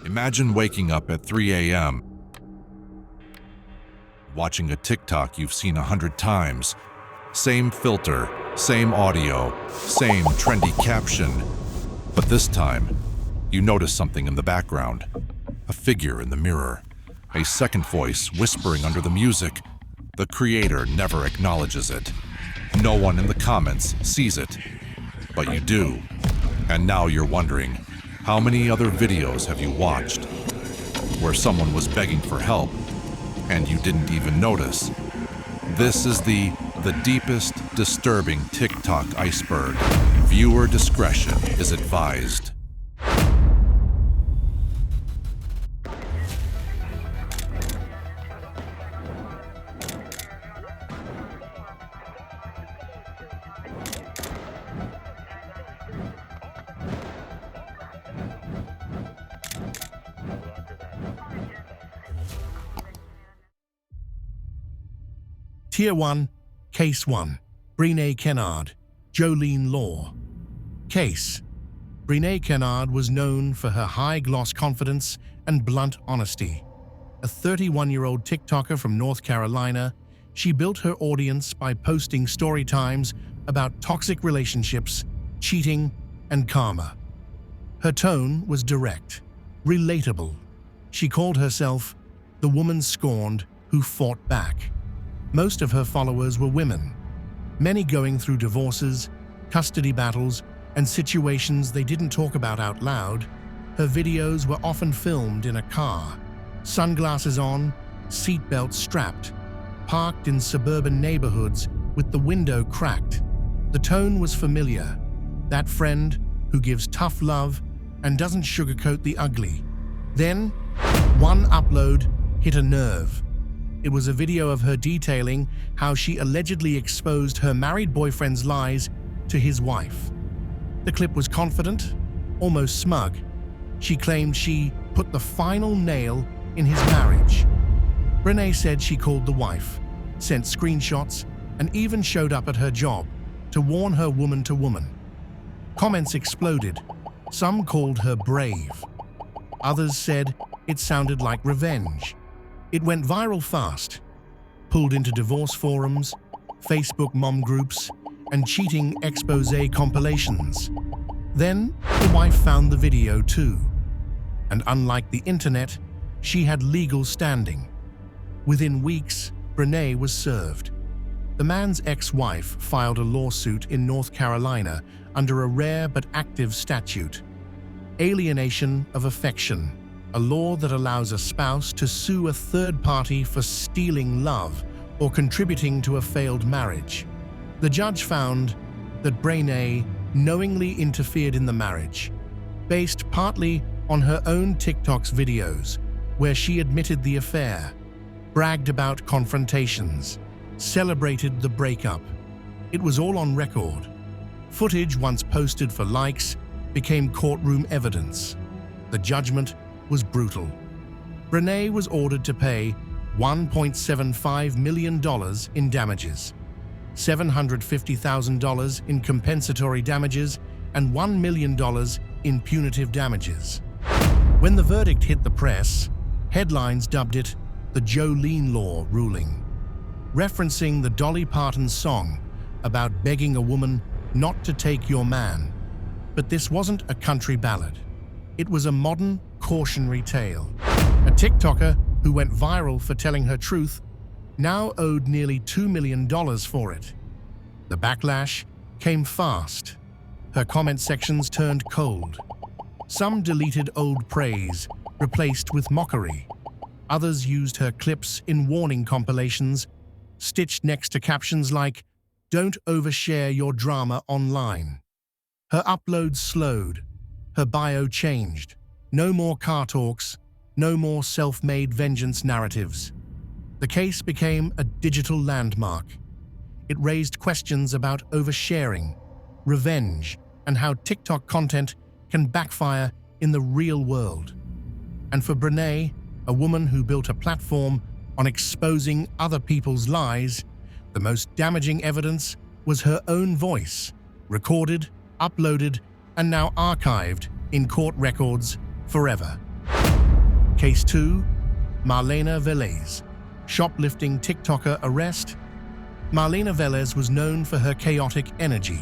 Imagine waking up at 3 a.m., watching a TikTok you've seen 100 times. Same filter, same audio, same trendy caption. But this time, you notice something in the background. A figure in the mirror. A second voice whispering under the music. The creator never acknowledges it. No one in the comments sees it. But you do. And now you're wondering, how many other videos have you watched where someone was begging for help and you didn't even notice? This is the deepest, disturbing TikTok iceberg. Viewer discretion is advised. Tier 1, Case 1, Brene Kennard, Jolene Law. Case. Brene Kennard was known for her high-gloss confidence and blunt honesty. A 31-year-old TikToker from North Carolina, she built her audience by posting story times about toxic relationships, cheating, and karma. Her tone was direct, relatable. She called herself the woman scorned who fought back. Most of her followers were women, many going through divorces, custody battles, and situations they didn't talk about out loud. Her videos were often filmed in a car, sunglasses on, seatbelts strapped, parked in suburban neighborhoods with the window cracked. The tone was familiar, that friend who gives tough love and doesn't sugarcoat the ugly. Then, one upload hit a nerve. It was a video of her detailing how she allegedly exposed her married boyfriend's lies to his wife. The clip was confident, almost smug. She claimed she put the final nail in his marriage. Brene said she called the wife, sent screenshots, and even showed up at her job to warn her woman to woman. Comments exploded. Some called her brave. Others said it sounded like revenge. It went viral fast, pulled into divorce forums, Facebook mom groups, and cheating expose compilations. Then, the wife found the video too. And unlike the internet, she had legal standing. Within weeks, Brene was served. The man's ex-wife filed a lawsuit in North Carolina under a rare but active statute, alienation of affection, a law that allows a spouse to sue a third party for stealing love or contributing to a failed marriage. The judge found that Brene knowingly interfered in the marriage, based partly on her own TikTok's videos, where she admitted the affair, bragged about confrontations, celebrated the breakup. It was all on record. Footage once posted for likes became courtroom evidence. The judgment was brutal. Brene was ordered to pay $1.75 million in damages, $750,000 in compensatory damages, and $1 million in punitive damages. When the verdict hit the press, headlines dubbed it the Jolene Law ruling, referencing the Dolly Parton song about begging a woman not to take your man. But this wasn't a country ballad. It was a modern, cautionary tale. A TikToker who went viral for telling her truth now owed nearly $2 million for it. The backlash came fast. Her comment sections turned cold. Some deleted old praise, replaced with mockery. Others used her clips in warning compilations, stitched next to captions like, "Don't overshare your drama online." Her uploads slowed. Her bio changed. No more car talks, no more self-made vengeance narratives. The case became a digital landmark. It raised questions about oversharing, revenge, and how TikTok content can backfire in the real world. And for Brene, a woman who built a platform on exposing other people's lies, the most damaging evidence was her own voice, recorded, uploaded, and now archived in court records forever. Case 2, Marlena Velez, shoplifting TikToker arrest. Marlena Velez was known for her chaotic energy.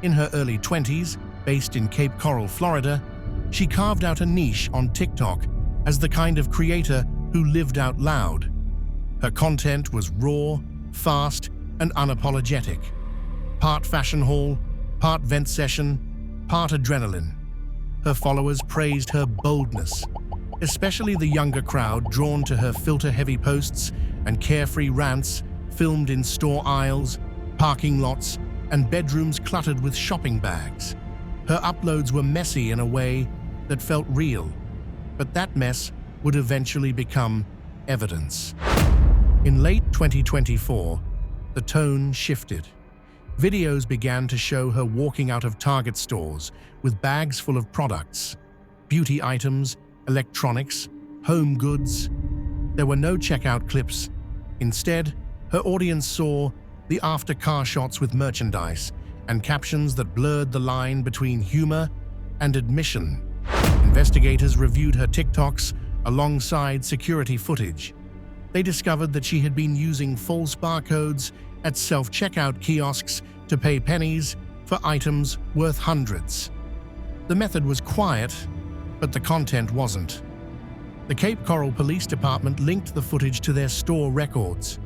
In her early 20s, based in Cape Coral, Florida, she carved out a niche on TikTok as the kind of creator who lived out loud. Her content was raw, fast, and unapologetic. Part fashion haul, part vent session, part adrenaline. Her followers praised her boldness, especially the younger crowd drawn to her filter-heavy posts and carefree rants filmed in store aisles, parking lots, and bedrooms cluttered with shopping bags. Her uploads were messy in a way that felt real, but that mess would eventually become evidence. In late 2024, the tone shifted. Videos began to show her walking out of Target stores with bags full of products, beauty items, electronics, home goods. There were no checkout clips. Instead, her audience saw the after-car shots with merchandise and captions that blurred the line between humor and admission. Investigators reviewed her TikToks alongside security footage. They discovered that she had been using false barcodes at self-checkout kiosks to pay pennies for items worth hundreds. The method was quiet, but the content wasn't. The Cape Coral Police Department linked the footage to their store records.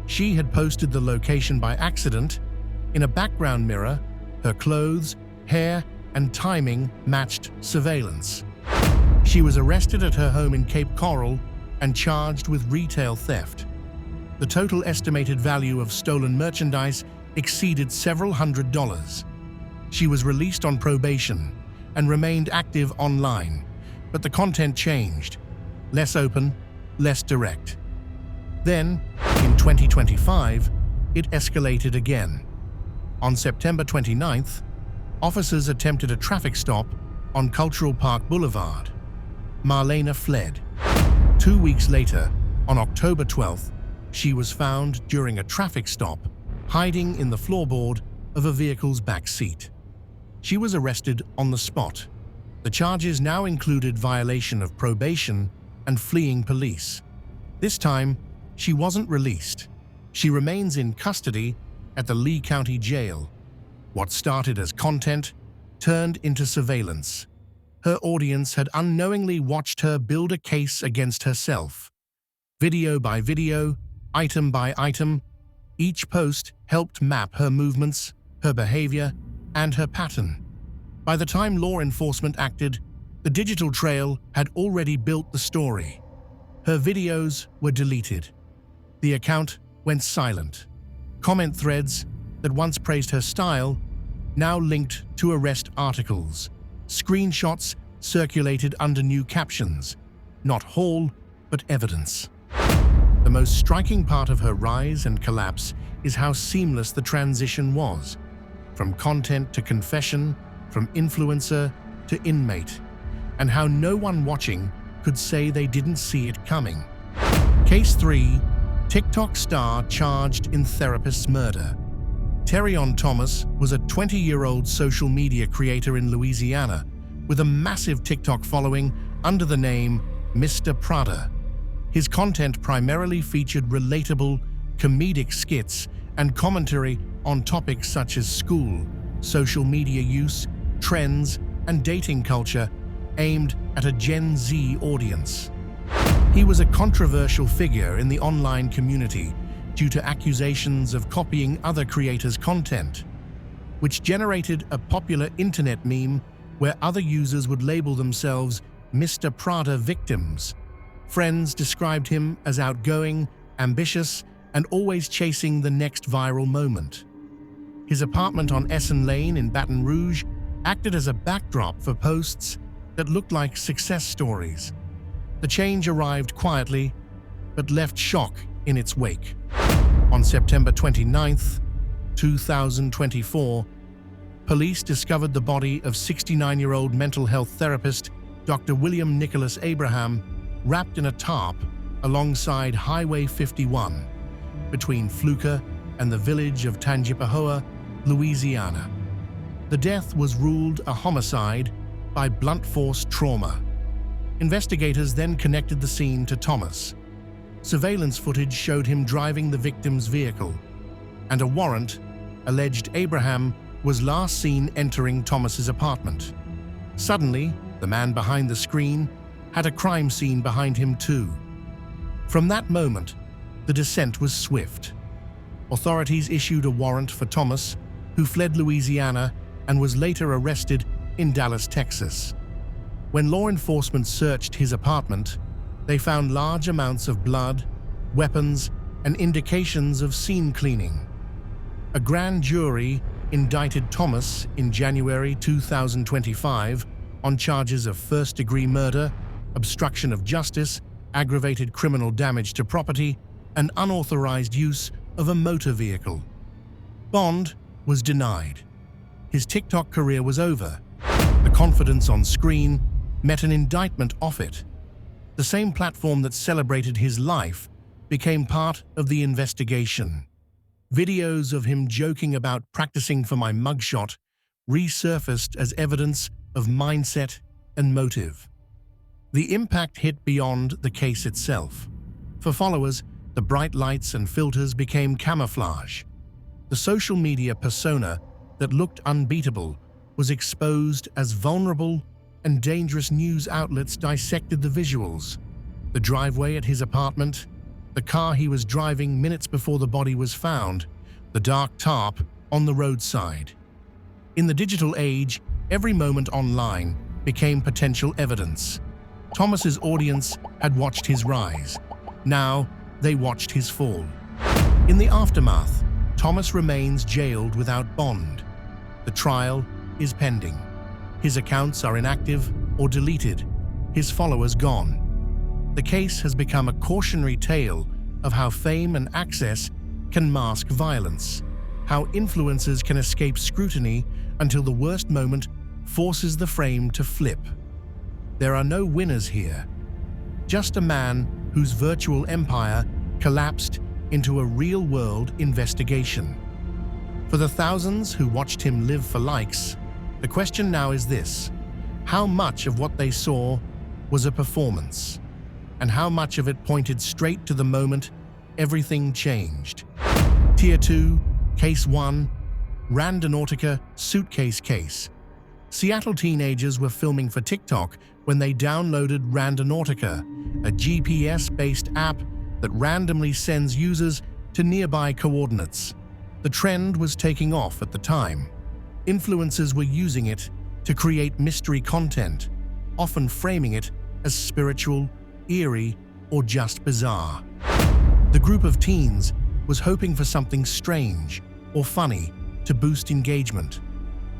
She had posted the location by accident. In a background mirror, her clothes, hair, and timing matched surveillance. She was arrested at her home in Cape Coral and charged with retail theft. The total estimated value of stolen merchandise exceeded several $100s. She was released on probation and remained active online, but the content changed. Less open, less direct. Then, in 2025, it escalated again. On September 29th, officers attempted a traffic stop on Cultural Park Boulevard. Marlena fled. 2 weeks later, on October 12th, she was found during a traffic stop, hiding in the floorboard of a vehicle's back seat. She was arrested on the spot. The charges now included violation of probation and fleeing police. This time, she wasn't released. She remains in custody at the Lee County Jail. What started as content turned into surveillance. Her audience had unknowingly watched her build a case against herself. Video by video, item by item, each post helped map her movements, her behavior, and her pattern. By the time law enforcement acted, the digital trail had already built the story. Her videos were deleted. The account went silent. Comment threads that once praised her style now linked to arrest articles. Screenshots circulated under new captions, not haul, but evidence. The most striking part of her rise and collapse is how seamless the transition was. From content to confession, from influencer to inmate, and how no one watching could say they didn't see it coming. Case 3, TikTok star charged in therapist's murder. Terrion Thomas was a 20-year-old social media creator in Louisiana with a massive TikTok following under the name Mr. Prada. His content primarily featured relatable, comedic skits and commentary on topics such as school, social media use, trends, and dating culture aimed at a Gen Z audience. He was a controversial figure in the online community due to accusations of copying other creators' content, which generated a popular internet meme where other users would label themselves Mr. Prada victims. Friends described him as outgoing, ambitious, and always chasing the next viral moment. His apartment on Essen Lane in Baton Rouge acted as a backdrop for posts that looked like success stories. The change arrived quietly, but left shock in its wake. On September 29th, 2024, police discovered the body of 69-year-old mental health therapist Dr. William Nicholas Abraham wrapped in a tarp alongside Highway 51 between Fluka and the village of Tangipahoa, Louisiana. The death was ruled a homicide by blunt force trauma. Investigators then connected the scene to Thomas. Surveillance footage showed him driving the victim's vehicle, and a warrant alleged Abraham was last seen entering Thomas's apartment. Suddenly, the man behind the screen had a crime scene behind him too. From that moment, the descent was swift. Authorities issued a warrant for Thomas, who fled Louisiana and was later arrested in Dallas, Texas. When law enforcement searched his apartment, they found large amounts of blood, weapons, and indications of scene cleaning. A grand jury indicted Thomas in January 2025 on charges of first-degree murder, obstruction of justice, aggravated criminal damage to property, and unauthorized use of a motor vehicle. Bond was denied. His TikTok career was over. The confidence on screen met an indictment off it. The same platform that celebrated his life became part of the investigation. Videos of him joking about practicing for my mugshot resurfaced as evidence of mindset and motive. The impact hit beyond the case itself. For followers, the bright lights and filters became camouflage. The social media persona that looked unbeatable was exposed as vulnerable, and dangerous news outlets dissected the visuals. The driveway at his apartment, the car he was driving minutes before the body was found, the dark tarp on the roadside. In the digital age, every moment online became potential evidence. Thomas's audience had watched his rise. Now, they watched his fall. In the aftermath, Thomas remains jailed without bond. The trial is pending. His accounts are inactive or deleted, his followers gone. The case has become a cautionary tale of how fame and access can mask violence, how influencers can escape scrutiny until the worst moment forces the frame to flip. There are no winners here, just a man whose virtual empire collapsed into a real-world investigation. For the thousands who watched him live for likes, the question now is this: how much of what they saw was a performance? And how much of it pointed straight to the moment everything changed? Tier 2, Case 1, Randonautica Suitcase Case. Seattle teenagers were filming for TikTok when they downloaded Randonautica, a GPS-based app that randomly sends users to nearby coordinates. The trend was taking off at the time. Influencers were using it to create mystery content, often framing it as spiritual, eerie, or just bizarre. The group of teens was hoping for something strange or funny to boost engagement.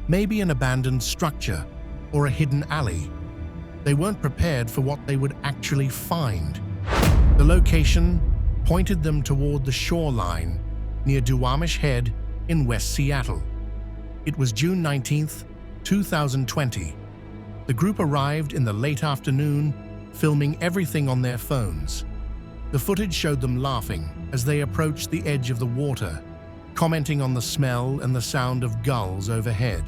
Maybe an abandoned structure or a hidden alley. They weren't prepared for what they would actually find. The location pointed them toward the shoreline near Duwamish Head in West Seattle. It was June 19, 2020. The group arrived in the late afternoon, filming everything on their phones. The footage showed them laughing as they approached the edge of the water, commenting on the smell and the sound of gulls overhead.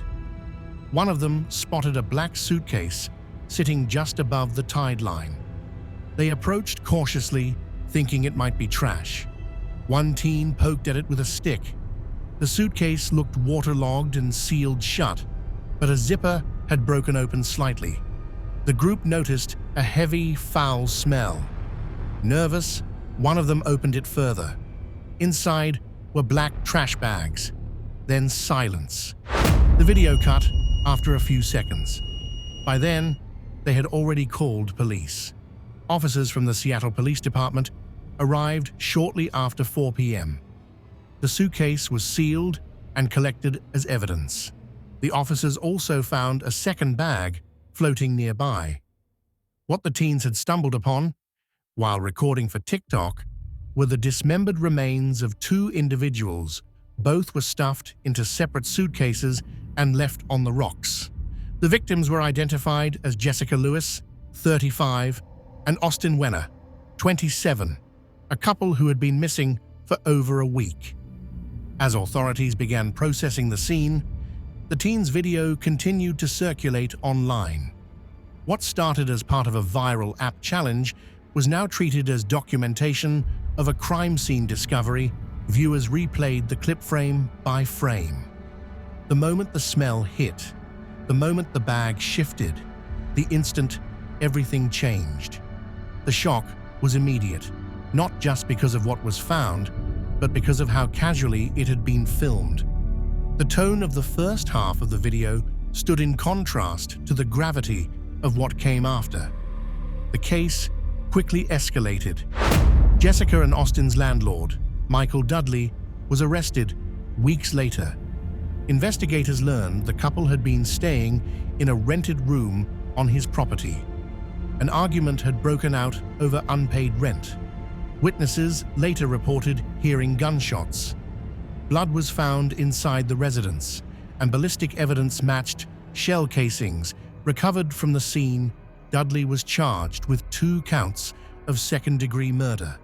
One of them spotted a black suitcase sitting just above the tide line. They approached cautiously, thinking it might be trash. One teen poked at it with a stick. The suitcase looked waterlogged and sealed shut, but a zipper had broken open slightly. The group noticed a heavy, foul smell. Nervous, one of them opened it further. Inside were black trash bags. Then silence. The video cut after a few seconds. By then, they had already called police. Officers from the Seattle Police Department arrived shortly after 4 p.m. The suitcase was sealed and collected as evidence. The officers also found a second bag floating nearby. What the teens had stumbled upon, while recording for TikTok, were the dismembered remains of two individuals. Both were stuffed into separate suitcases and left on the rocks. The victims were identified as Jessica Lewis, 35, and Austin Wenner, 27, a couple who had been missing for over a week. As authorities began processing the scene, the teens' video continued to circulate online. What started as part of a viral app challenge was now treated as documentation of a crime scene discovery. Viewers replayed the clip frame by frame. The moment the smell hit, the moment the bag shifted, the instant everything changed. The shock was immediate, not just because of what was found, but because of how casually it had been filmed. The tone of the first half of the video stood in contrast to the gravity of what came after. The case quickly escalated. Jessica and Austin's landlord, Michael Dudley, was arrested weeks later. Investigators learned the couple had been staying in a rented room on his property. An argument had broken out over unpaid rent. Witnesses later reported hearing gunshots. Blood was found inside the residence, and ballistic evidence matched shell casings recovered from the scene. Dudley was charged with 2 counts of second-degree murder.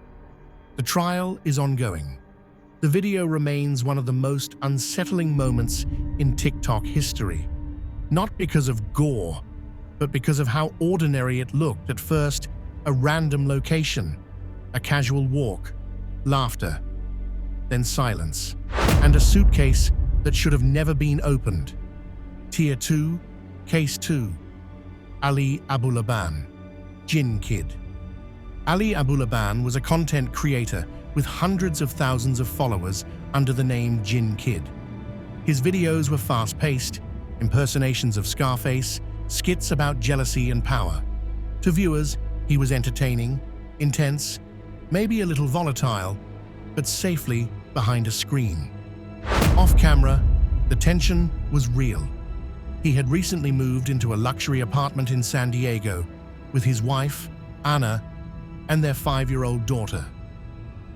The trial is ongoing. The video remains one of the most unsettling moments in TikTok history, not because of gore, but because of how ordinary it looked at first: a random location, a casual walk, laughter, then silence, and a suitcase that should have never been opened. Tier 2, Case 2. Ali Abulaban, Jinnkid. Ali Abulaban was a content creator with hundreds of thousands of followers under the name Jinnkid. His videos were fast-paced, impersonations of Scarface, skits about jealousy and power. To viewers, he was entertaining, intense, maybe a little volatile, but safely behind a screen. Off-camera, the tension was real. He had recently moved into a luxury apartment in San Diego with his wife, Anna, and their 5-year-old daughter.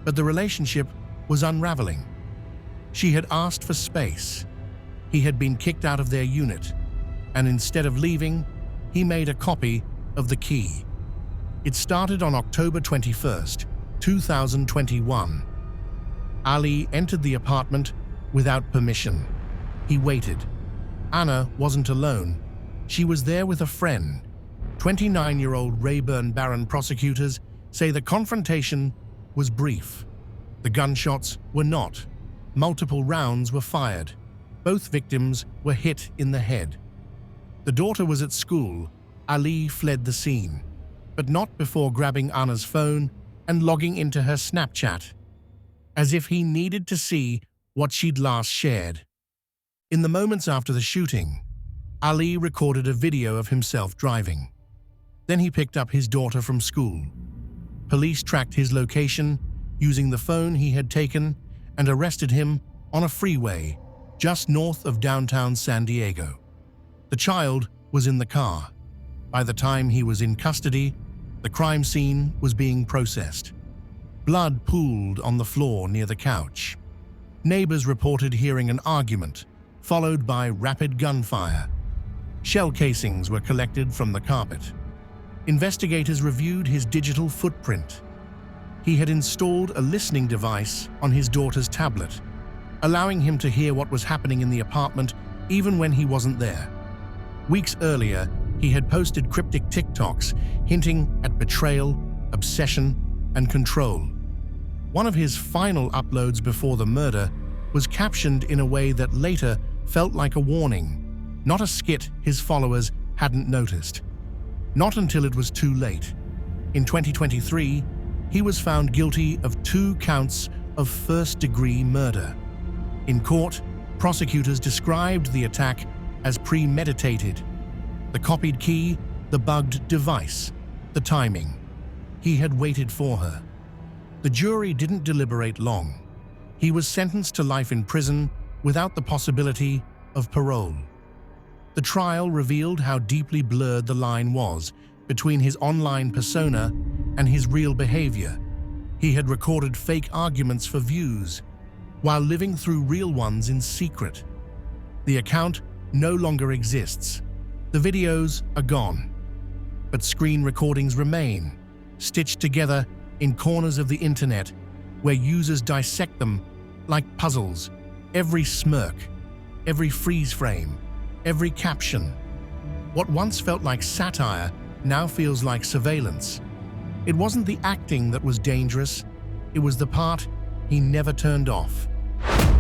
But the relationship was unraveling. She had asked for space. He had been kicked out of their unit, and instead of leaving, he made a copy of the key. It started on October 21st, 2021. Ali entered the apartment without permission. He waited. Anna wasn't alone. She was there with a friend. 29-year-old Rayburn Barron prosecutors say the confrontation was brief. The gunshots were not. Multiple rounds were fired. Both victims were hit in the head. The daughter was at school. Ali fled the scene, but not before grabbing Anna's phone and logging into her Snapchat, as if he needed to see what she'd last shared. In the moments after the shooting, Ali recorded a video of himself driving. Then he picked up his daughter from school. Police tracked his location using the phone he had taken and arrested him on a freeway just north of downtown San Diego. The child was in the car. By the time he was in custody, the crime scene was being processed. Blood pooled on the floor near the couch. Neighbors reported hearing an argument, followed by rapid gunfire. Shell casings were collected from the carpet. Investigators reviewed his digital footprint. He had installed a listening device on his daughter's tablet, allowing him to hear what was happening in the apartment even when he wasn't there. Weeks earlier, he had posted cryptic TikToks hinting at betrayal, obsession, and control. One of his final uploads before the murder was captioned in a way that later felt like a warning, not a skit his followers hadn't noticed. Not until it was too late. In 2023, he was found guilty of 2 counts of first-degree murder. In court, prosecutors described the attack as premeditated. The copied key, the bugged device, the timing. He had waited for her. The jury didn't deliberate long. He was sentenced to life in prison without the possibility of parole. The trial revealed how deeply blurred the line was between his online persona and his real behavior. He had recorded fake arguments for views, while living through real ones in secret. The account no longer exists. The videos are gone, but screen recordings remain, stitched together in corners of the internet where users dissect them like puzzles. Every smirk, every freeze frame, every caption. What once felt like satire now feels like surveillance. It wasn't the acting that was dangerous, it was the part he never turned off.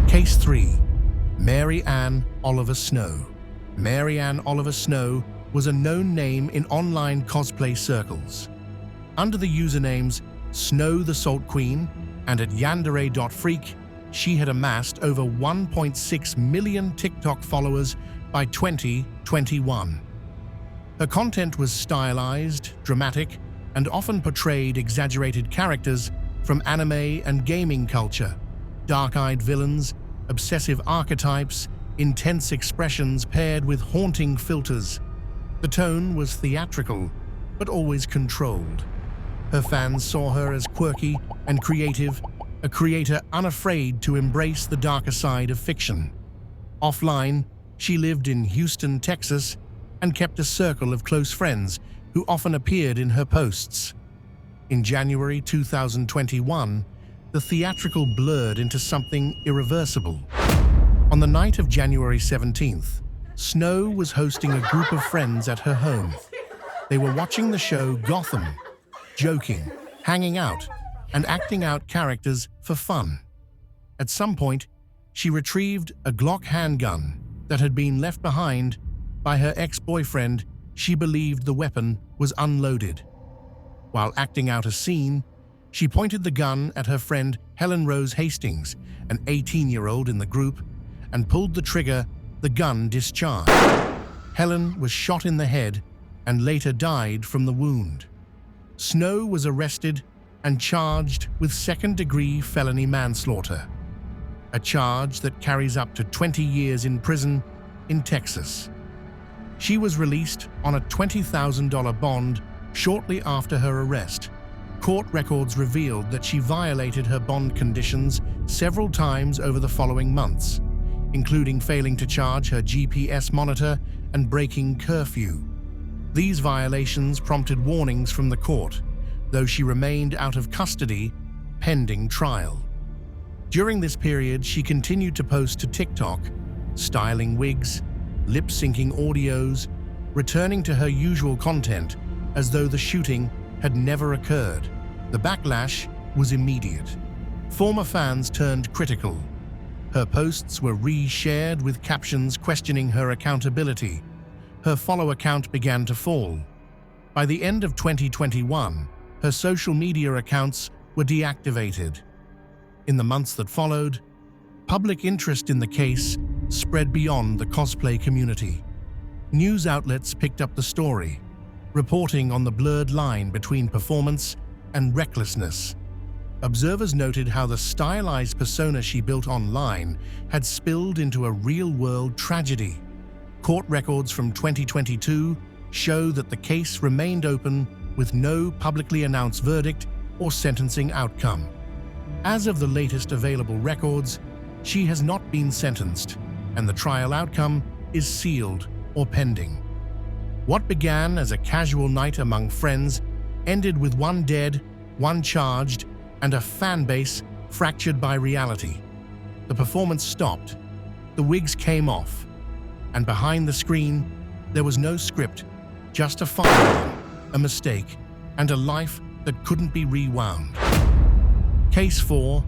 Case 3. Mary Ann Oliver Snow. Mary Ann Oliver Snow was a known name in online cosplay circles. Under the usernames Snow the Salt Queen and at yandere.freak, she had amassed over 1.6 million TikTok followers by 2021. Her content was stylized, dramatic, and often portrayed exaggerated characters from anime and gaming culture, dark-eyed villains, obsessive archetypes, intense expressions paired with haunting filters. The tone was theatrical, but always controlled. Her fans saw her as quirky and creative, a creator unafraid to embrace the darker side of fiction. Offline, she lived in Houston, Texas, and kept a circle of close friends who often appeared in her posts. In January 2021, the theatrical blurred into something irreversible. On the night of January 17th, Snow was hosting a group of friends at her home. They were watching the show Gotham, joking, hanging out, and acting out characters for fun. At some point, she retrieved a Glock handgun that had been left behind by her ex-boyfriend. She believed the weapon was unloaded. While acting out a scene, she pointed the gun at her friend Helen Rose Hastings, an 18-year-old in the group, and pulled the trigger. The gun discharged. Helen was shot in the head and later died from the wound. Snow was arrested and charged with second-degree felony manslaughter, a charge that carries up to 20 years in prison in Texas. She was released on a $20,000 bond shortly after her arrest. Court records revealed that she violated her bond conditions several times over the following months, including failing to charge her GPS monitor and breaking curfew. These violations prompted warnings from the court, though she remained out of custody pending trial. During this period, she continued to post to TikTok, styling wigs, lip-syncing audios, returning to her usual content as though the shooting had never occurred. The backlash was immediate. Former fans turned critical. Her posts were re-shared with captions questioning her accountability. Her follower count began to fall. By the end of 2021, her social media accounts were deactivated. In the months that followed, public interest in the case spread beyond the cosplay community. News outlets picked up the story, reporting on the blurred line between performance and recklessness. Observers noted how the stylized persona she built online had spilled into a real-world tragedy. Court records from 2022 show that the case remained open with no publicly announced verdict or sentencing outcome. As of the latest available records, she has not been sentenced, and the trial outcome is sealed or pending. What began as a casual night among friends ended with one dead, one charged, and a fan base fractured by reality. The performance stopped, the wigs came off, and behind the screen, there was no script, just a firearm, a mistake, and a life that couldn't be rewound. Case 4,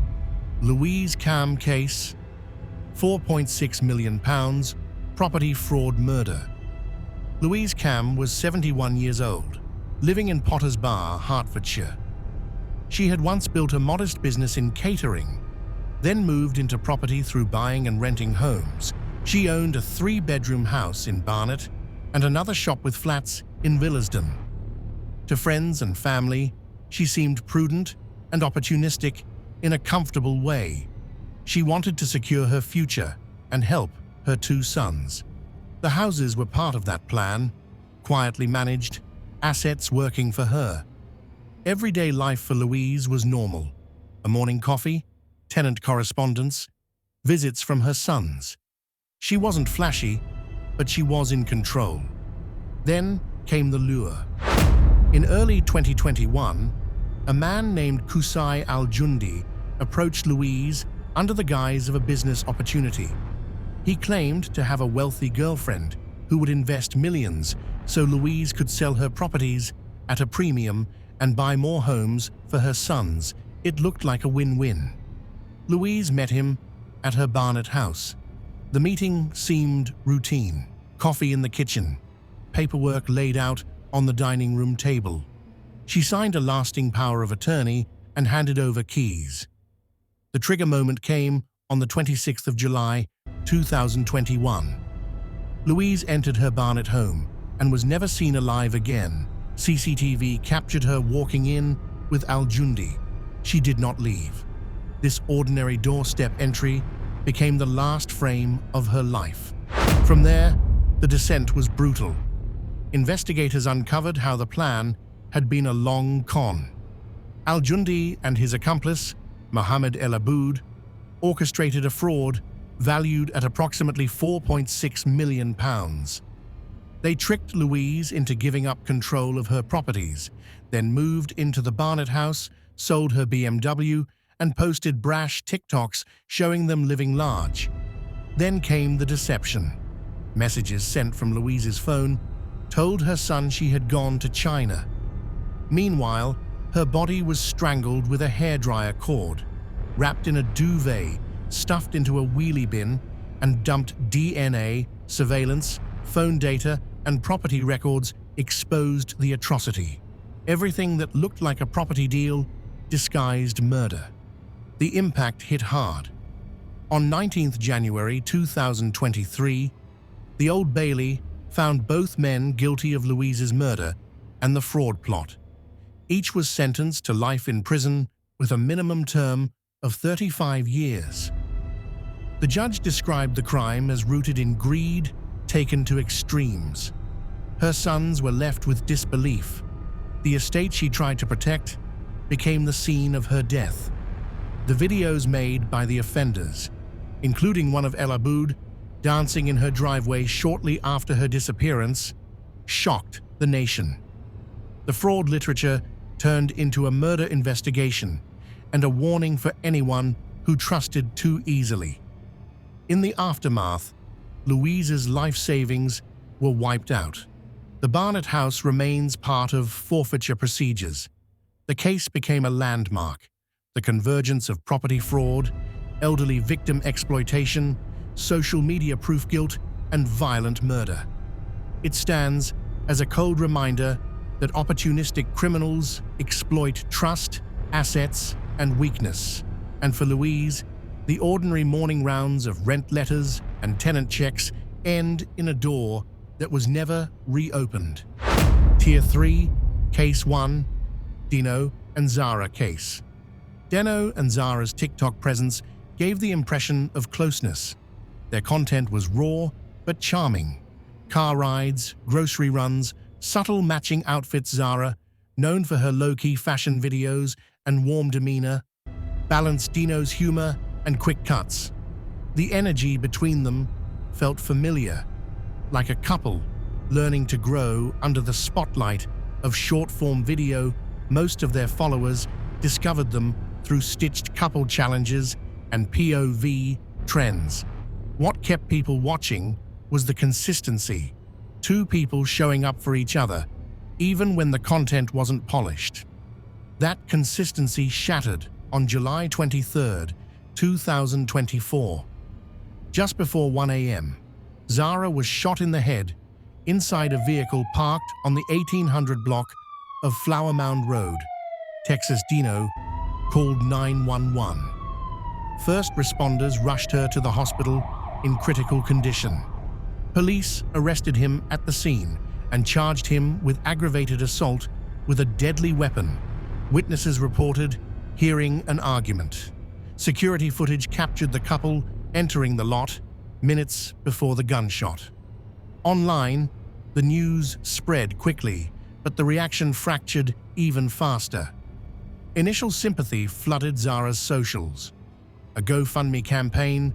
Louise Cam case, £4.6 million, property fraud murder. Louise Cam was 71 years old, living in Potters Bar, Hertfordshire. She had once built a modest business in catering, then moved into property through buying and renting homes. She owned a 3-bedroom house in Barnet and another shop with flats in Villersden. To friends and family, she seemed prudent and opportunistic in a comfortable way. She wanted to secure her future and help her 2 sons. The houses were part of that plan, quietly managed, assets working for her. Everyday life for Louise was normal. A morning coffee, tenant correspondence, visits from her sons. She wasn't flashy, but she was in control. Then came the lure. In early 2021, a man named Qusay Al-Jundi approached Louise under the guise of a business opportunity. He claimed to have a wealthy girlfriend who who would invest millions so Louise could sell her properties at a premium and buy more homes for her sons. It looked like a win-win. Louise met him at her Barnet house. The meeting seemed routine. Coffee in the kitchen, paperwork laid out on the dining room table. She signed a lasting power of attorney and handed over keys. The trigger moment came on the 26th of July, 2021. Louise entered her Barnet home and was never seen alive again. CCTV captured her walking in with Al-Jundi. She did not leave. This ordinary doorstep entry became the last frame of her life. From there, the descent was brutal. Investigators uncovered how the plan had been a long con. Al-Jundi and his accomplice, Mohammed El Aboud, orchestrated a fraud valued at approximately £4.6 million. They tricked Louise into giving up control of her properties, then moved into the Barnet house, sold her BMW, and posted brash TikToks showing them living large. Then came the deception. Messages sent from Louise's phone told her son she had gone to China. Meanwhile, her body was strangled with a hairdryer cord, wrapped in a duvet, stuffed into a wheelie bin, and dumped. DNA, surveillance, phone data, and property records exposed the atrocity. Everything that looked like a property deal disguised murder. The impact hit hard. On 19th January 2023, the Old Bailey found both men guilty of Louise's murder and the fraud plot. Each was sentenced to life in prison with a minimum term of 35 years. The judge described the crime as rooted in greed taken to extremes. Her sons were left with disbelief. The estate she tried to protect became the scene of her death. The videos made by the offenders, including one of El Aboud dancing in her driveway shortly after her disappearance, shocked the nation. The fraud literature turned into a murder investigation and a warning for anyone who trusted too easily. In the aftermath, Louise's life savings were wiped out. The Barnet house remains part of forfeiture procedures. The case became a landmark, the convergence of property fraud, elderly victim exploitation, social media proof guilt, and violent murder. It stands as a cold reminder that opportunistic criminals exploit trust, assets, and weakness. And for Louise, the ordinary morning rounds of rent letters and tenant checks end in a door that was never reopened. Tier 3, Case 1, Deno and Zara case. Deno and Zara's TikTok presence gave the impression of closeness. Their content was raw but charming. Car rides, grocery runs, subtle matching outfits. Zara, known for her low-key fashion videos and warm demeanor, balanced Deno's humor and quick cuts. The energy between them felt familiar, like a couple learning to grow under the spotlight of short-form video. Most of their followers discovered them through stitched couple challenges and POV trends. What kept people watching was the consistency, two people showing up for each other, even when the content wasn't polished. That consistency shattered on July 23, 2024. Just before 1 a.m., Zara was shot in the head inside a vehicle parked on the 1800 block of Flower Mound Road. Texas. Deno called 911. First responders rushed her to the hospital in critical condition. Police arrested him at the scene and charged him with aggravated assault with a deadly weapon. Witnesses reported hearing an argument. Security footage captured the couple entering the lot minutes before the gunshot. Online, the news spread quickly, but the reaction fractured even faster. Initial sympathy flooded Zara's socials. A GoFundMe campaign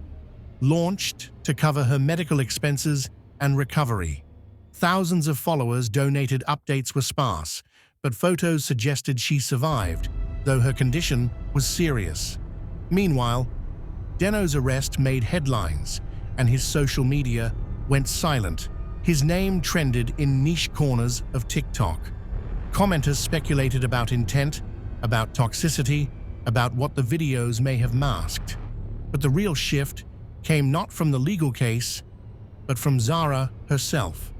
launched to cover her medical expenses and recovery. Thousands of followers donated. Updates were sparse, but photos suggested she survived, though her condition was serious. Meanwhile, Deno's arrest made headlines, and his social media went silent His name trended in niche corners of TikTok. Commenters speculated about intent, about toxicity, about what the videos may have masked. But the real shift came not from the legal case, but from Zara herself.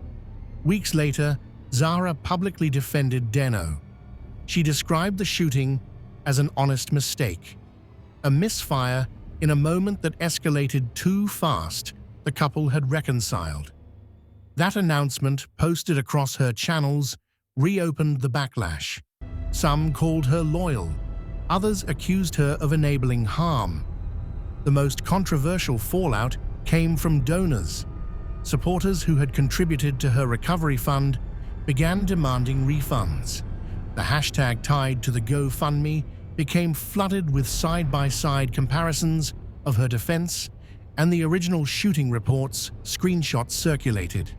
Weeks later, Zara publicly defended Deno. She described the shooting as an honest mistake, a misfire in a moment that escalated too fast. The couple had reconciled. That announcement, posted across her channels, reopened the backlash. Some called her loyal, others accused her of enabling harm. The most controversial fallout came from donors. Supporters who had contributed to her recovery fund began demanding refunds. The hashtag tied to the GoFundMe became flooded with side-by-side comparisons of her defense and the original shooting reports. Screenshots circulated.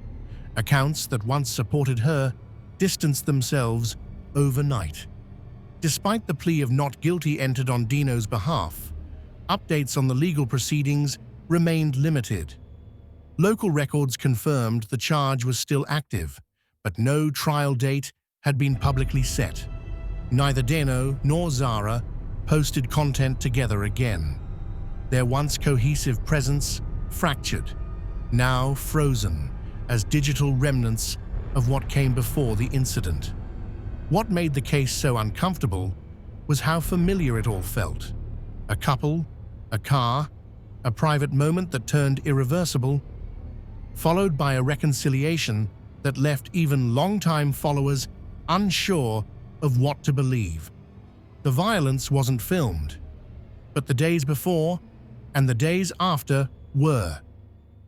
Accounts that once supported her distanced themselves overnight. Despite the plea of not guilty entered on Deno's behalf, updates on the legal proceedings remained limited. Local records confirmed the charge was still active, but no trial date had been publicly set. Neither Deno nor Zara posted content together again. Their once cohesive presence fractured, now frozen as digital remnants of what came before the incident. What made the case so uncomfortable was how familiar it all felt. A couple, a car, a private moment that turned irreversible, followed by a reconciliation that left even longtime followers unsure of what to believe. The violence wasn't filmed, but the days before and the days after were.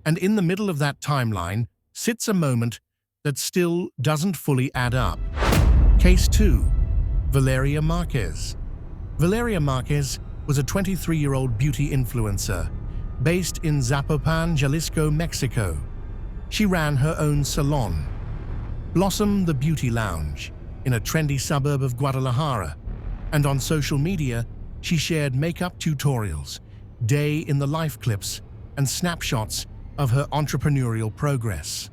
And in the middle of that timeline sits a moment that still doesn't fully add up. Case 2. Valeria Marquez. Valeria Marquez was a 23-year-old beauty influencer based in Zapopan, Jalisco, Mexico. She ran her own salon, Blossom the Beauty Lounge, in a trendy suburb of Guadalajara, and on social media, she shared makeup tutorials, day-in-the-life clips, and snapshots of her entrepreneurial progress.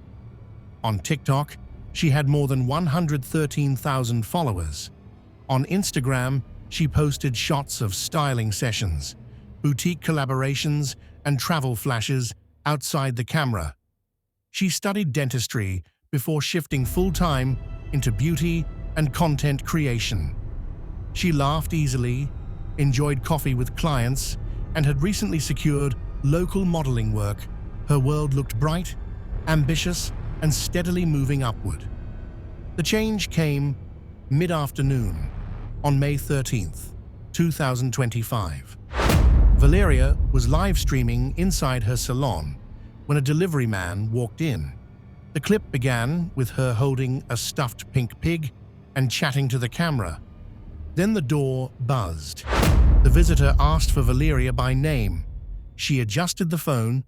On TikTok, she had more than 113,000 followers. On Instagram, she posted shots of styling sessions, boutique collaborations, and travel flashes outside the camera. She studied dentistry before shifting full-time into beauty and content creation. She laughed easily, enjoyed coffee with clients, and had recently secured local modeling work. Her world looked bright, ambitious, and steadily moving upward. The change came mid-afternoon on May 13th, 2025. Valeria was live streaming inside her salon when a delivery man walked in. The clip began with her holding a stuffed pink pig and chatting to the camera. Then the door buzzed. The visitor asked for Valeria by name. She adjusted the phone,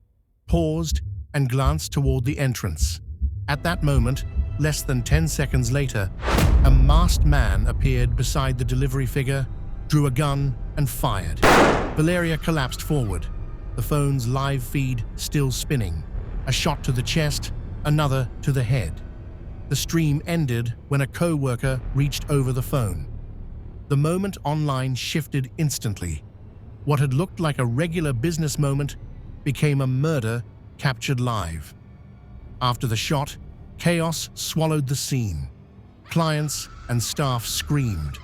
paused, and glanced toward the entrance. At that moment, less than 10 seconds later, a masked man appeared beside the delivery figure, drew a gun, and fired. Valeria collapsed forward, the phone's live feed still spinning. A shot to the chest, another to the head. The stream ended when a co-worker reached over the phone. The moment online shifted instantly. What had looked like a regular business moment became a murder captured live. After the shot, chaos swallowed the scene. Clients and staff screamed.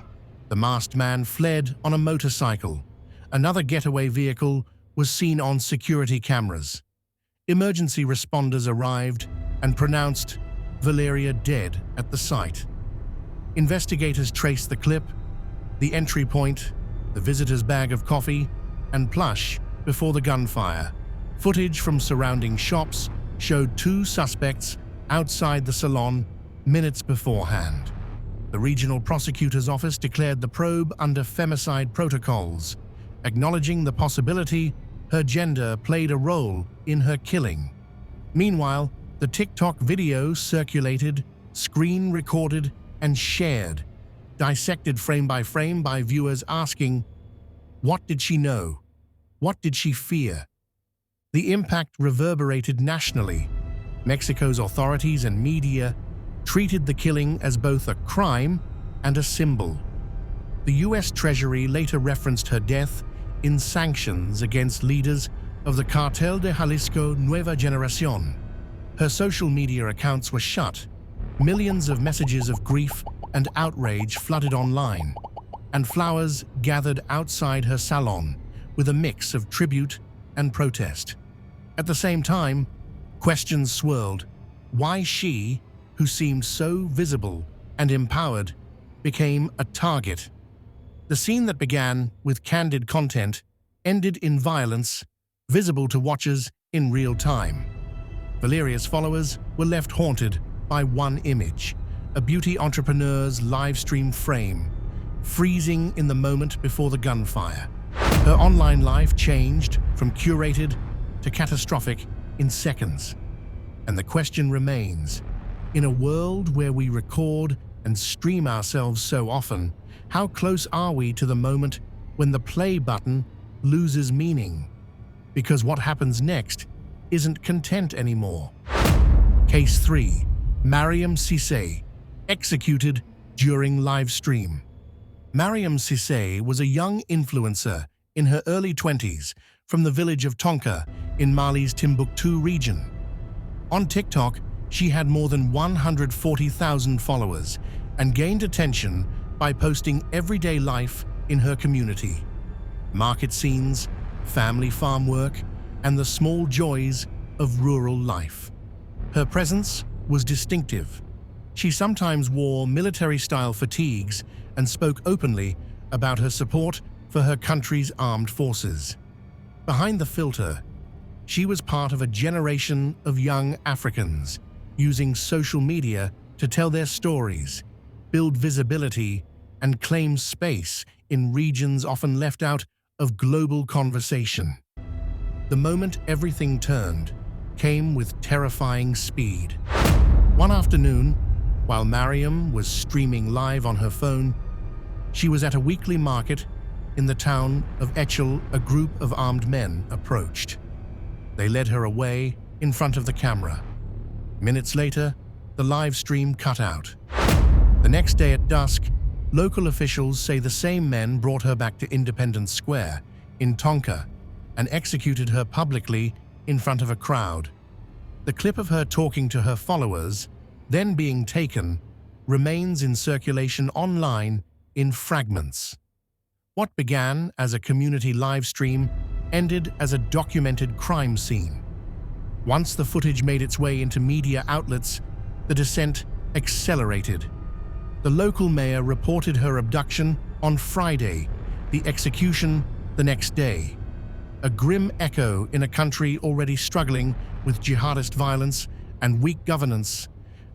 The masked man fled on a motorcycle. Another getaway vehicle was seen on security cameras. Emergency responders arrived and pronounced Valeria dead at the site. Investigators traced the clip, the entry point, the visitor's bag of coffee, and plush before the gunfire. Footage from surrounding shops showed two suspects outside the salon minutes beforehand. The regional prosecutor's office declared the probe under femicide protocols, acknowledging the possibility her gender played a role in her killing. Meanwhile, the TikTok video circulated, screen-recorded, and shared, dissected frame by frame by viewers asking, what did she know? What did she fear? The impact reverberated nationally. Mexico's authorities and media treated the killing as both a crime and a symbol. The US Treasury later referenced her death in sanctions against leaders of the Cartel de Jalisco Nueva Generación. Her social media accounts were shut. Millions of messages of grief and outrage flooded online, and flowers gathered outside her salon with a mix of tribute and protest. At the same time, questions swirled. Why she, who seemed so visible and empowered, became a target. The scene that began with candid content ended in violence, visible to watchers in real time. Valeria's followers were left haunted by one image, a beauty entrepreneur's live stream frame, freezing in the moment before the gunfire. Her online life changed from curated to catastrophic in seconds. And the question remains, in a world where we record and stream ourselves so often, how close are we to the moment when the play button loses meaning? Because what happens next isn't content anymore. Case 3. Mariam Cissé, executed during live stream. Mariam Cissé was a young influencer in her early 20s from the village of Tonka in Mali's Timbuktu region. On TikTok, she had more than 140,000 followers and gained attention by posting everyday life in her community. Market scenes, family farm work, and the small joys of rural life. Her presence was distinctive. She sometimes wore military-style fatigues and spoke openly about her support for her country's armed forces. Behind the filter, she was part of a generation of young Africans using social media to tell their stories, build visibility, and claim space in regions often left out of global conversation. The moment everything turned came with terrifying speed. One afternoon, while Mariam was streaming live on her phone, she was at a weekly market in the town of Echel. A group of armed men approached. They led her away in front of the camera. Minutes later, the live stream cut out. The next day at dusk, local officials say the same men brought her back to Independence Square in Tonka and executed her publicly in front of a crowd. The clip of her talking to her followers, then being taken, remains in circulation online in fragments. What began as a community live stream ended as a documented crime scene. Once the footage made its way into media outlets, the descent accelerated. The local mayor reported her abduction on Friday, the execution the next day. A grim echo in a country already struggling with jihadist violence and weak governance.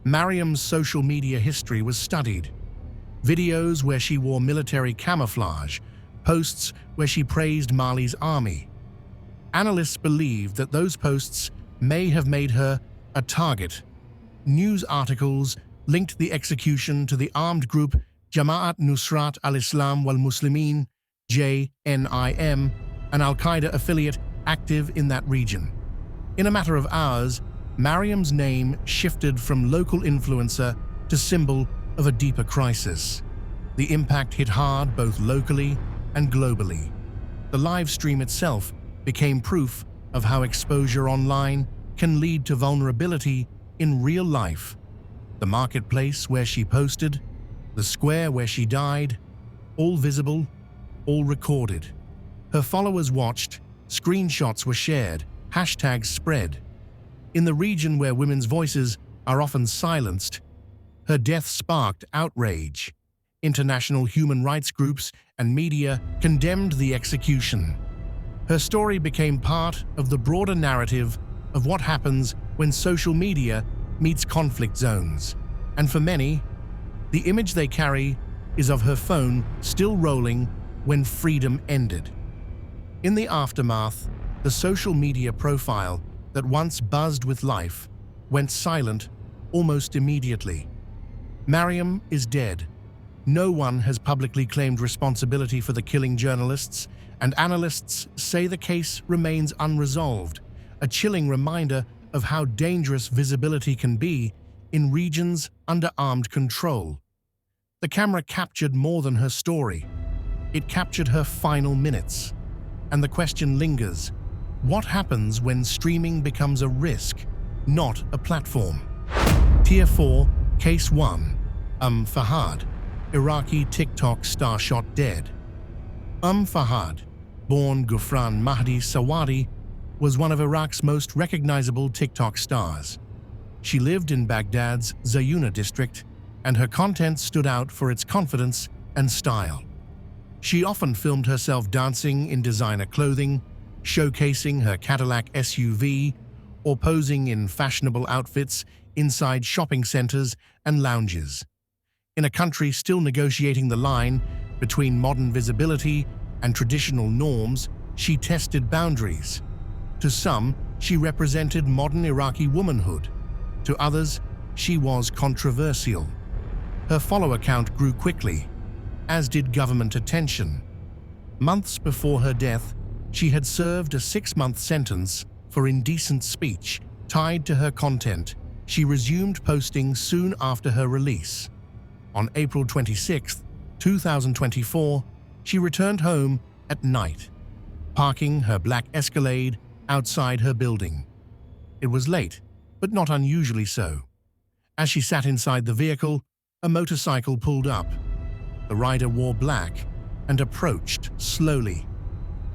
Mariam's social media history was studied. Videos where she wore military camouflage, posts where she praised Mali's army. Analysts believe that those posts may have made her a target. News articles linked the execution to the armed group Jamaat Nusrat al-Islam wal-Muslimin, JNIM, an al-Qaeda affiliate active in that region. In a matter of hours, Mariam's name shifted from local influencer to symbol of a deeper crisis. The impact hit hard both locally and globally. The live stream itself became proof of how exposure online can lead to vulnerability in real life. The marketplace where she posted, the square where she died, all visible, all recorded. Her followers watched, screenshots were shared, hashtags spread. In the region where women's voices are often silenced, her death sparked outrage. International human rights groups and media condemned the execution. Her story became part of the broader narrative of what happens when social media meets conflict zones. And for many, the image they carry is of her phone still rolling when freedom ended. In the aftermath, the social media profile that once buzzed with life went silent almost immediately. Mariam is dead. No one has publicly claimed responsibility for the killing journalists, and analysts say the case remains unresolved, a chilling reminder of how dangerous visibility can be in regions under armed control. The camera captured more than her story. It captured her final minutes. And the question lingers: what happens when streaming becomes a risk, not a platform? Tier 4, Case 1. Fahad, Iraqi TikTok star shot dead. Fahad, born Ghufran Mahdi Sawadi, was one of Iraq's most recognizable TikTok stars. She lived in Baghdad's Zayuna district, and her content stood out for its confidence and style. She often filmed herself dancing in designer clothing, showcasing her Cadillac SUV, or posing in fashionable outfits inside shopping centers and lounges. In a country still negotiating the line between modern visibility and traditional norms, she tested boundaries. To some, she represented modern Iraqi womanhood. To others, she was controversial. Her follower count grew quickly, as did government attention. Months before her death, she had served a 6-month sentence for indecent speech tied to her content. She resumed posting soon after her release. On April 26, 2024, she returned home at night, parking her black Escalade outside her building. It was late, but not unusually so. As she sat inside the vehicle, a motorcycle pulled up. The rider wore black and approached slowly.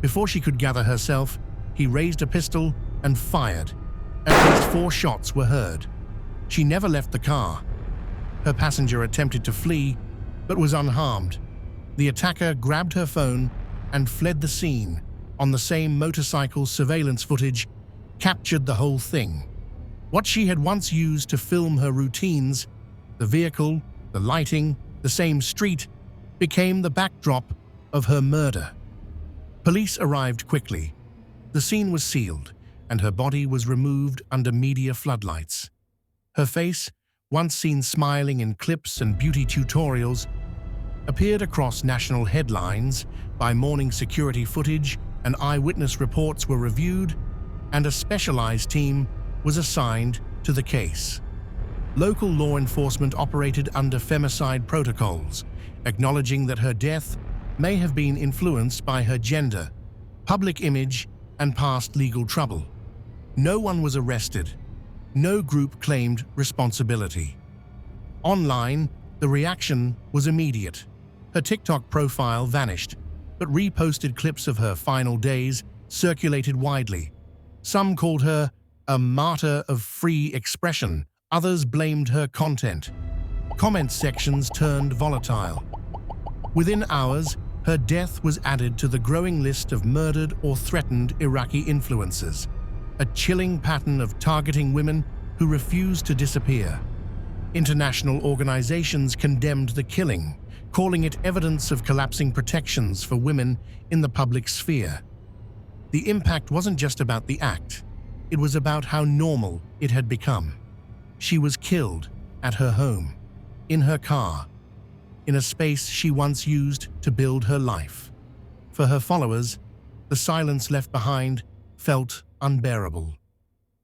Before she could gather herself, he raised a pistol and fired. At least 4 shots were heard. She never left the car. Her passenger attempted to flee, but was unharmed. The attacker grabbed her phone and fled the scene. On the same motorcycle, surveillance footage captured the whole thing. What she had once used to film her routines, the vehicle, the lighting, the same street, became the backdrop of her murder. Police arrived quickly. The scene was sealed, and her body was removed under media floodlights. Her face, once seen smiling in clips and beauty tutorials, appeared across national headlines by morning security footage, and eyewitness reports were reviewed, and a specialized team was assigned to the case. Local law enforcement operated under femicide protocols, acknowledging that her death may have been influenced by her gender, public image, and past legal trouble. No one was arrested. No group claimed responsibility. Online, the reaction was immediate. Her TikTok profile vanished, but reposted clips of her final days circulated widely. Some called her a martyr of free expression. Others blamed her content. Comment sections turned volatile. Within hours, her death was added to the growing list of murdered or threatened Iraqi influencers, a chilling pattern of targeting women who refused to disappear. International organizations condemned the killing, calling it evidence of collapsing protections for women in the public sphere. The impact wasn't just about the act, it was about how normal it had become. She was killed at her home, in her car, in a space she once used to build her life. For her followers, the silence left behind felt unbearable.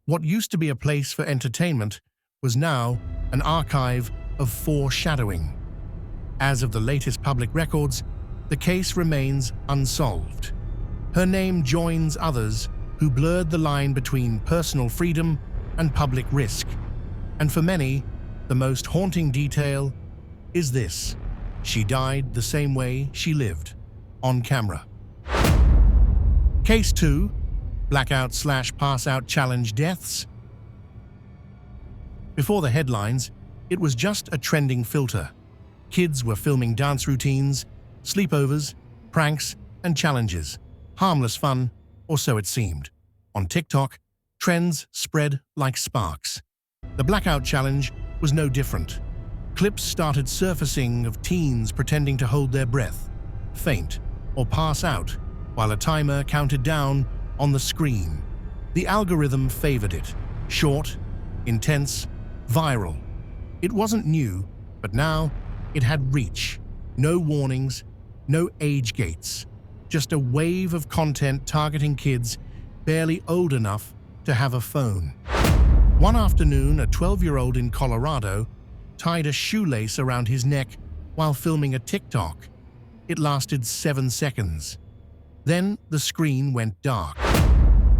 What used to be a place for entertainment was now an archive of foreshadowing. As of the latest public records, the case remains unsolved. Her name joins others who blurred the line between personal freedom and public risk. And for many, the most haunting detail is this: she died the same way she lived, on camera. Case 2, Blackout/Pass-Out Challenge deaths. Before the headlines, it was just a trending filter. Kids were filming dance routines, sleepovers, pranks, and challenges. Harmless fun, or so it seemed. On TikTok, trends spread like sparks. The Blackout Challenge was no different. Clips started surfacing of teens pretending to hold their breath, faint, or pass out while a timer counted down on the screen. The algorithm favored it. Short, intense, viral. It wasn't new, but now it had reach. No warnings, no age gates. Just a wave of content targeting kids barely old enough to have a phone. One afternoon, a 12-year-old in Colorado tied a shoelace around his neck while filming a TikTok. It lasted 7 seconds. Then the screen went dark.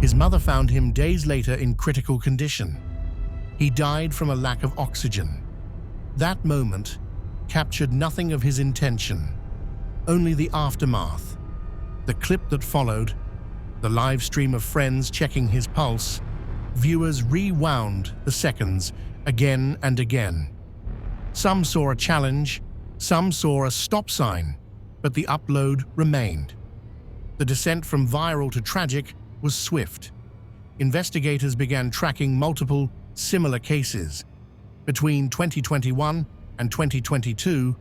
His mother found him days later in critical condition. He died from a lack of oxygen. That moment captured nothing of his intention, only the aftermath. The clip that followed, the live stream of friends checking his pulse, viewers rewound the seconds again and again. Some saw a challenge, some saw a stop sign, but the upload remained. The descent from viral to tragic was swift. Investigators began tracking multiple similar cases. Between 2021 and 2022,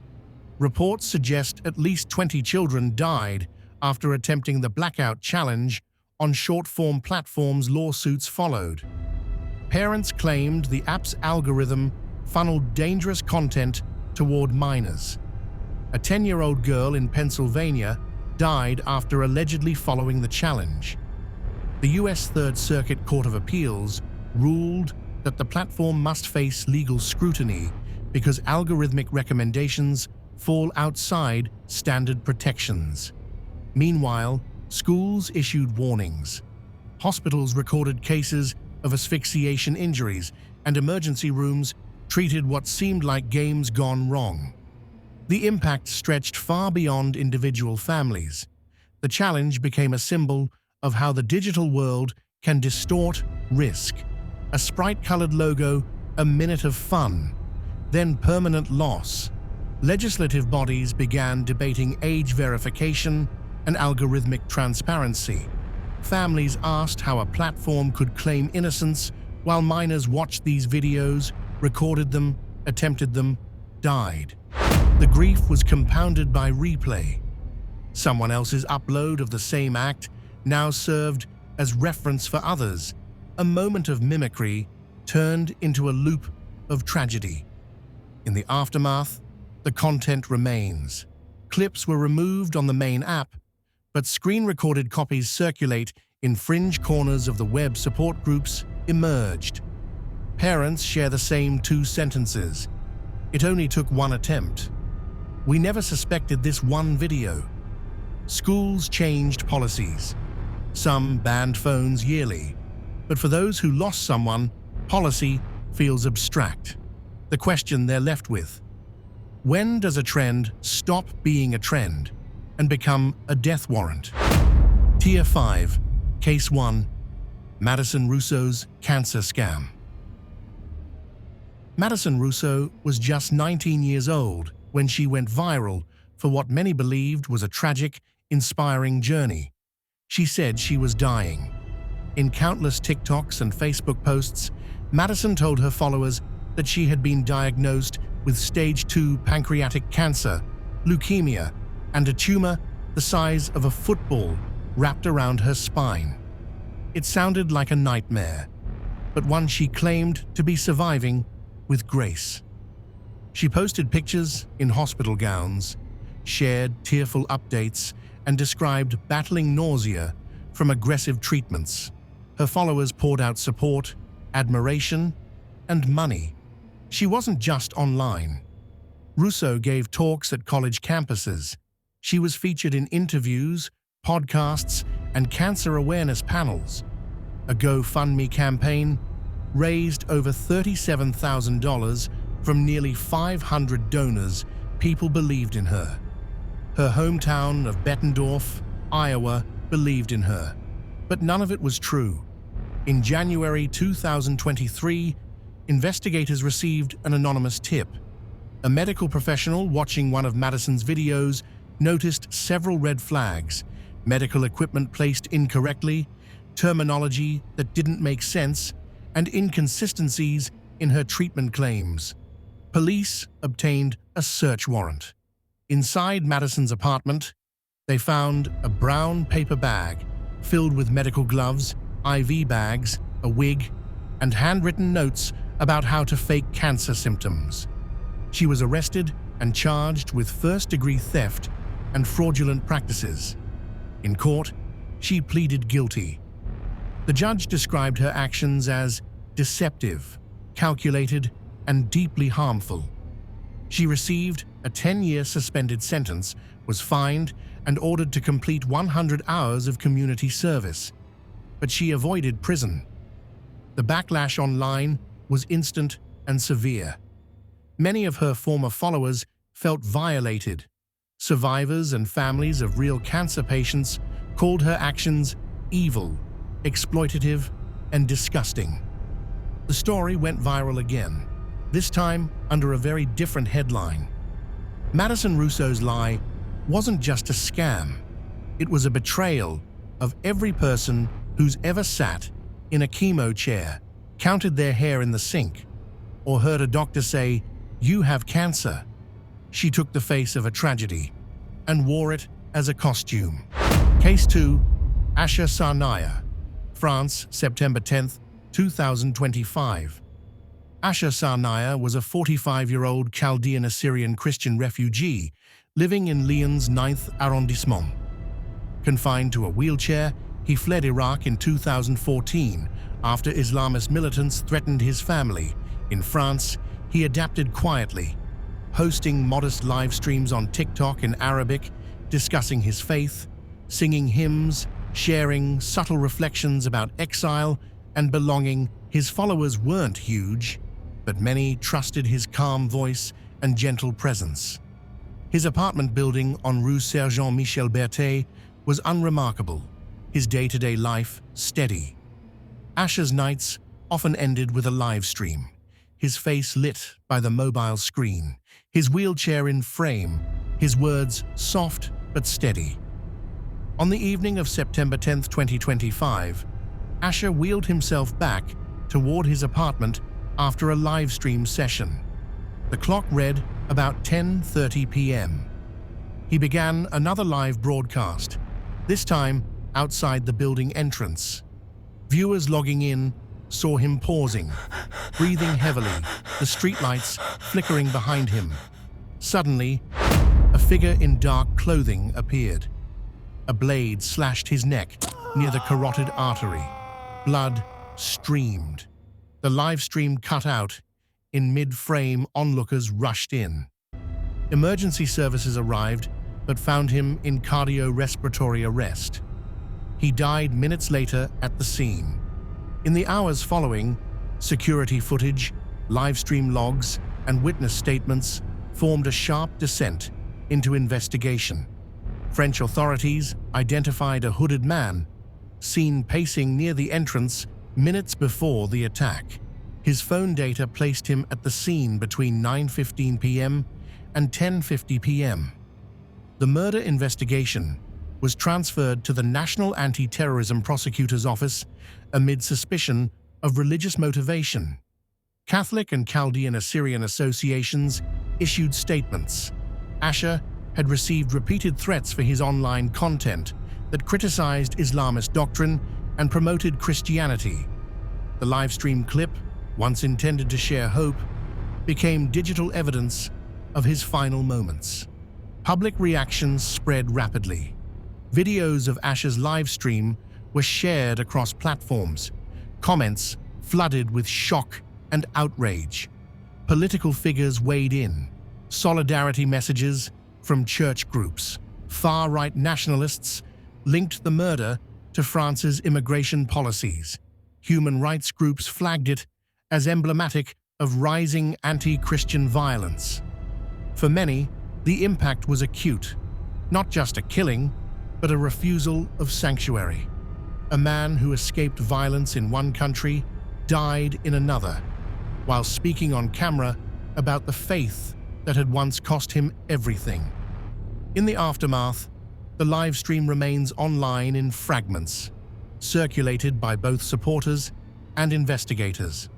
reports suggest at least 20 children died after attempting the Blackout challenge. On short-form platforms, lawsuits followed. Parents claimed the app's algorithm funneled dangerous content toward minors. A 10-year-old girl in Pennsylvania died after allegedly following the challenge. The U.S. Third Circuit Court of Appeals ruled that the platform must face legal scrutiny because algorithmic recommendations fall outside standard protections. Meanwhile, schools issued warnings. Hospitals recorded cases of asphyxiation injuries, and emergency rooms treated what seemed like games gone wrong. The impact stretched far beyond individual families. The challenge became a symbol of how the digital world can distort risk. A sprite-colored logo, a minute of fun, then permanent loss. Legislative bodies began debating age verification and algorithmic transparency. Families asked how a platform could claim innocence while minors watched these videos, recorded them, attempted them, died. The grief was compounded by replay. Someone else's upload of the same act now served as reference for others. A moment of mimicry turned into a loop of tragedy. In the aftermath, the content remains. Clips were removed on the main app, but screen-recorded copies circulate in fringe corners of the web. Support groups emerged. Parents share the same 2 sentences. It only took one attempt. We never suspected this one video. Schools changed policies. Some banned phones yearly. But for those who lost someone, policy feels abstract. The question they're left with: when does a trend stop being a trend and become a death warrant? Tier 5, Case 1, Madison Russo's cancer scam. Madison Russo was just 19 years old when she went viral for what many believed was a tragic, inspiring journey. She said she was dying. In countless TikToks and Facebook posts, Madison told her followers that she had been diagnosed with stage 2 pancreatic cancer, leukemia, and a tumor the size of a football wrapped around her spine. It sounded like a nightmare, but one she claimed to be surviving with grace. She posted pictures in hospital gowns, shared tearful updates, and described battling nausea from aggressive treatments. Her followers poured out support, admiration, and money. She wasn't just online. Russo gave talks at college campuses. She was featured in interviews, podcasts, and cancer awareness panels. A GoFundMe campaign raised over $37,000 from nearly 500 donors. People believed in her. Her hometown of Bettendorf, Iowa, believed in her. But none of it was true. In January 2023, investigators received an anonymous tip. A medical professional watching one of Madison's videos noticed several red flags: medical equipment placed incorrectly, terminology that didn't make sense, and inconsistencies in her treatment claims. Police obtained a search warrant. Inside Madison's apartment, they found a brown paper bag filled with medical gloves, IV bags, a wig, and handwritten notes about how to fake cancer symptoms. She was arrested and charged with first-degree theft and fraudulent practices. In court, she pleaded guilty. The judge described her actions as deceptive, calculated, and deeply harmful. She received a 10-year suspended sentence, was fined, and ordered to complete 100 hours of community service. But she avoided prison. The backlash online was instant and severe. Many of her former followers felt violated. Survivors and families of real cancer patients called her actions evil, exploitative, and disgusting. The story went viral again, this time under a very different headline. Madison Russo's lie wasn't just a scam. It was a betrayal of every person who's ever sat in a chemo chair, counted their hair in the sink, or heard a doctor say, "You have cancer." She took the face of a tragedy and wore it as a costume. Case 2, Asha Sarnaya, France, September 10, 2025. Asha Sarnaya was a 45-year-old Chaldean Assyrian Christian refugee living in Lyon's 9th arrondissement. Confined to a wheelchair, he fled Iraq in 2014 after Islamist militants threatened his family. In France, he adapted quietly, hosting modest live streams on TikTok in Arabic, discussing his faith, singing hymns, sharing subtle reflections about exile and belonging. His followers weren't huge, but many trusted his calm voice and gentle presence. His apartment building on Rue Sergent-Michel Berthet was unremarkable, his day-to-day life steady. Asha's nights often ended with a live stream, his face lit by the mobile screen, his wheelchair in frame, his words soft but steady. On the evening of September 10, 2025, Asha wheeled himself back toward his apartment after a live stream session. The clock read about 10:30 p.m. He began another live broadcast, this time outside the building entrance. Viewers logging in saw him pausing, breathing heavily, the streetlights flickering behind him. Suddenly, a figure in dark clothing appeared. A blade slashed his neck near the carotid artery. Blood streamed. The live stream cut out. In mid-frame, onlookers rushed in. Emergency services arrived, but found him in cardiorespiratory arrest. He died minutes later at the scene. In the hours following, security footage, live stream logs, and witness statements formed a sharp descent into investigation. French authorities identified a hooded man, seen pacing near the entrance minutes before the attack. His phone data placed him at the scene between 9:15 p.m. and 10:50 p.m. The murder investigation was transferred to the National Anti-Terrorism Prosecutor's Office amid suspicion of religious motivation. Catholic and Chaldean Assyrian associations issued statements. Asha had received repeated threats for his online content that criticized Islamist doctrine and promoted Christianity. The livestream clip, once intended to share hope, became digital evidence of his final moments. Public reactions spread rapidly. Videos of Asha's livestream were shared across platforms. Comments flooded with shock and outrage. Political figures weighed in. Solidarity messages from church groups. Far-right nationalists linked the murder to France's immigration policies. Human rights groups flagged it as emblematic of rising anti-Christian violence. For many, the impact was acute, not just a killing, but a refusal of sanctuary. A man who escaped violence in one country died in another, while speaking on camera about the faith that had once cost him everything. In the aftermath, the live stream remains online in fragments, circulated by both supporters and investigators.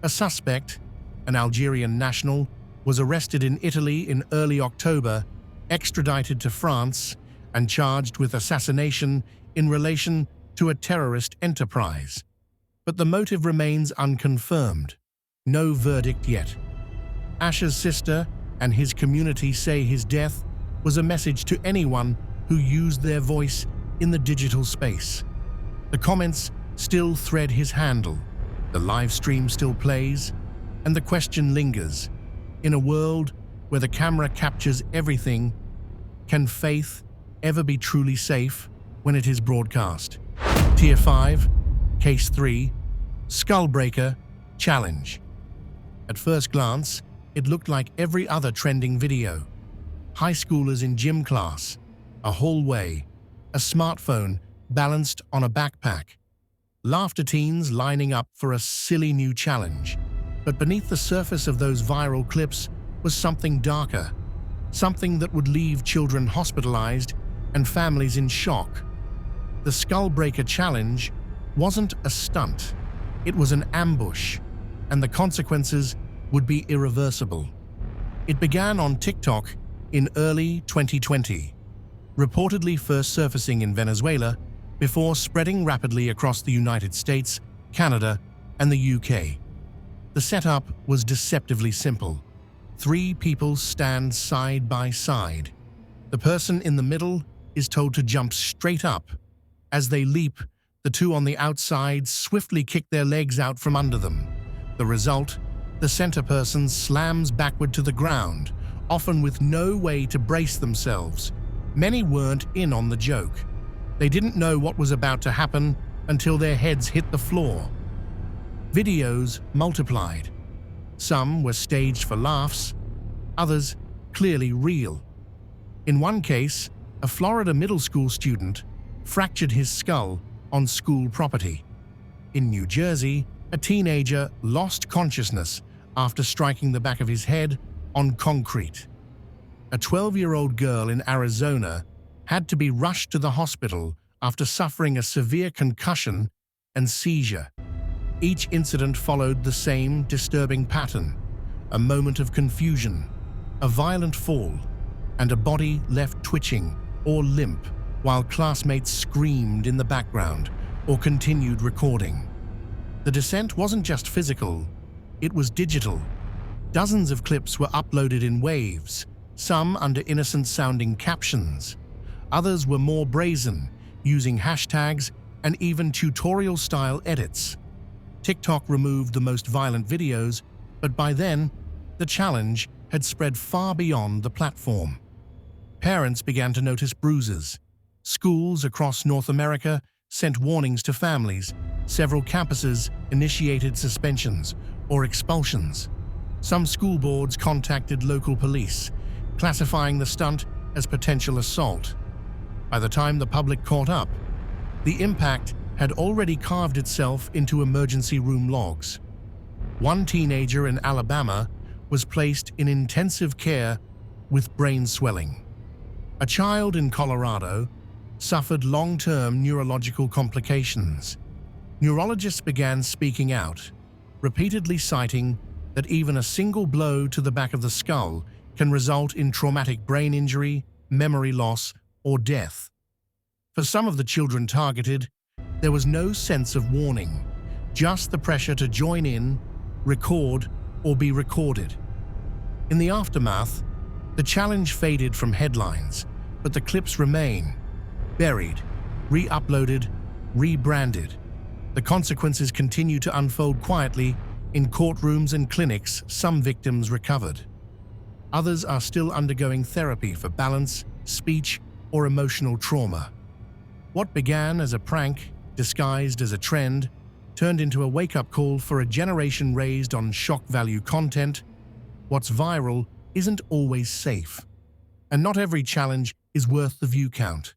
A suspect, an Algerian national, was arrested in Italy in early October, extradited to France, and charged with assassination in relation to a terrorist enterprise. But the motive remains unconfirmed. No verdict yet. Asha's sister and his community say his death was a message to anyone who used their voice in the digital space. The comments still thread his handle. The live stream still plays, and the question lingers. In a world where the camera captures everything, can faith ever be truly safe when it is broadcast? Tier 5, Case 3, Skullbreaker Challenge. At first glance, it looked like every other trending video. High schoolers in gym class, a hallway, a smartphone balanced on a backpack. Laughter teens lining up for a silly new challenge. But beneath the surface of those viral clips was something darker, something that would leave children hospitalized and families in shock. The Skullbreaker Challenge wasn't a stunt. It was an ambush, and the consequences would be irreversible. It began on TikTok in early 2020, reportedly first surfacing in Venezuela before spreading rapidly across the United States, Canada, and the UK. The setup was deceptively simple. 3 people stand side by side. The person in the middle is told to jump straight up. As they leap, the 2 on the outside swiftly kick their legs out from under them. The result? The center person slams backward to the ground, often with no way to brace themselves. Many weren't in on the joke. They didn't know what was about to happen until their heads hit the floor. Videos multiplied. Some were staged for laughs, others clearly real. In one case, a Florida middle school student fractured his skull on school property. In New Jersey, a teenager lost consciousness after striking the back of his head on concrete. A 12-year-old girl in Arizona had to be rushed to the hospital after suffering a severe concussion and seizure. Each incident followed the same disturbing pattern: a moment of confusion, a violent fall, and a body left twitching or limp while classmates screamed in the background or continued recording. The descent wasn't just physical, it was digital. Dozens of clips were uploaded in waves, some under innocent-sounding captions. Others were more brazen, using hashtags and even tutorial-style edits. TikTok removed the most violent videos, but by then, the challenge had spread far beyond the platform. Parents began to notice bruises. Schools across North America sent warnings to families. Several campuses initiated suspensions or expulsions. Some school boards contacted local police, classifying the stunt as potential assault. By the time the public caught up, the impact had already carved itself into emergency room logs. One teenager in Alabama was placed in intensive care with brain swelling. A child in Colorado suffered long-term neurological complications. Neurologists began speaking out, repeatedly citing that even a single blow to the back of the skull can result in traumatic brain injury, memory loss, or death. For some of the children targeted, there was no sense of warning, just the pressure to join in, record, or be recorded. In the aftermath, the challenge faded from headlines, but the clips remain, buried, re-uploaded, rebranded. The consequences continue to unfold quietly. In courtrooms and clinics, some victims recovered. Others are still undergoing therapy for balance, speech, or emotional trauma. What began as a prank, disguised as a trend, turned into a wake-up call for a generation raised on shock value content. What's viral isn't always safe, and not every challenge is worth the view count.